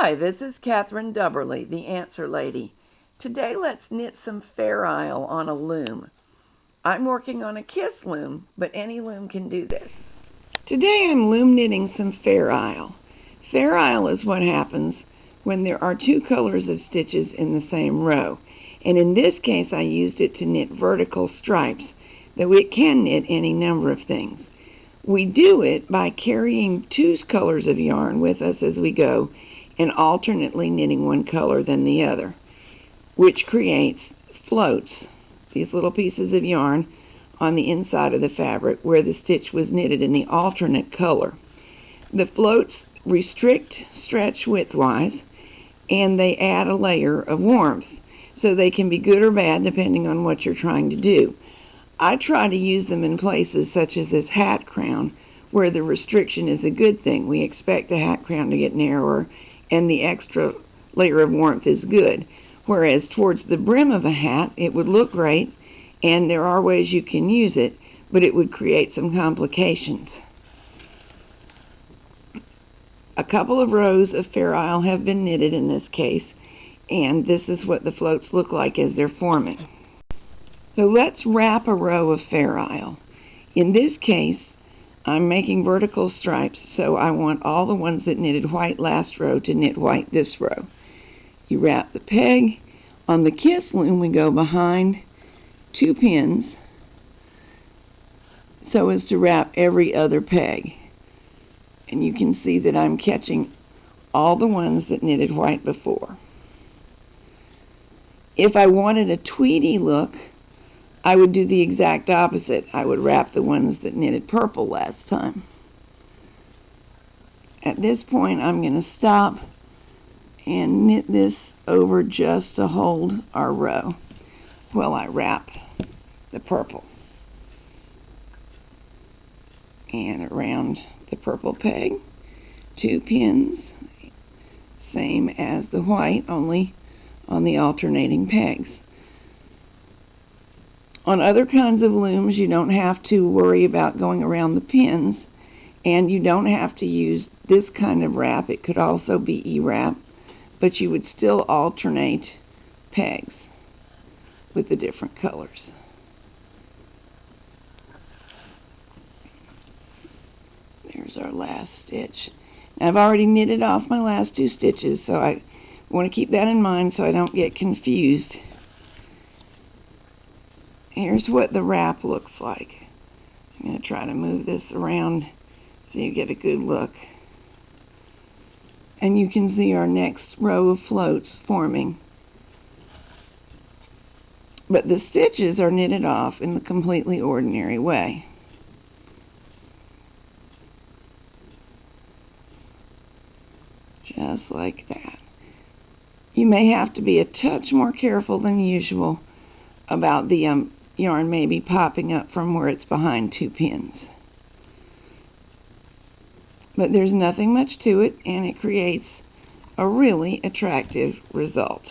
Hi, this is Catherine Dubberly, the Answer Lady. Today let's knit some Fairisle on a loom. I'm working on a kiss loom, but any loom can do this. Today I'm loom knitting some Fairisle. Fairisle is what happens when there are two colors of stitches in the same row. And in this case I used it to knit vertical stripes, though it can knit any number of things. We do it by carrying two colors of yarn with us as we go and alternately knitting one color than the other, which creates floats, these little pieces of yarn on the inside of the fabric where the stitch was knitted in the alternate color. The floats restrict stretch widthwise, and they add a layer of warmth, so they can be good or bad depending on what you're trying to do. I try to use them in places such as this hat crown, where the restriction is a good thing. We expect a hat crown to get narrower, and the extra layer of warmth is good. Whereas towards the brim of a hat, it would look great, and there are ways you can use it, but it would create some complications. A couple of rows of Fairisle have been knitted in this case, and this is what the floats look like as they're forming. So let's wrap a row of Fairisle. In this case, I'm making vertical stripes, so I want all the ones that knitted white last row to knit white this row. You wrap the peg. On the kiss loom, we go behind two pins so as to wrap every other peg. And you can see that I'm catching all the ones that knitted white before. If I wanted a tweedy look, I would do the exact opposite. I would wrap the ones that knitted purple last time. At this point, I'm going to stop and knit this over just to hold our row while I wrap the purple. And around the purple peg, two pins, same as the white, only on the alternating pegs. On other kinds of looms, you don't have to worry about going around the pins, and you don't have to use this kind of wrap. It could also be E-wrap, but you would still alternate pegs with the different colors. There's our last stitch. Now, I've already knitted off my last two stitches, so I want to keep that in mind so I don't get confused. Here's what the wrap looks like. I'm going to try to move this around so you get a good look. And you can see our next row of floats forming. But the stitches are knitted off in the completely ordinary way. Just like that. You may have to be a touch more careful than usual about the yarn maybe popping up from where it's behind two pins. But there's nothing much to it, and it creates a really attractive result.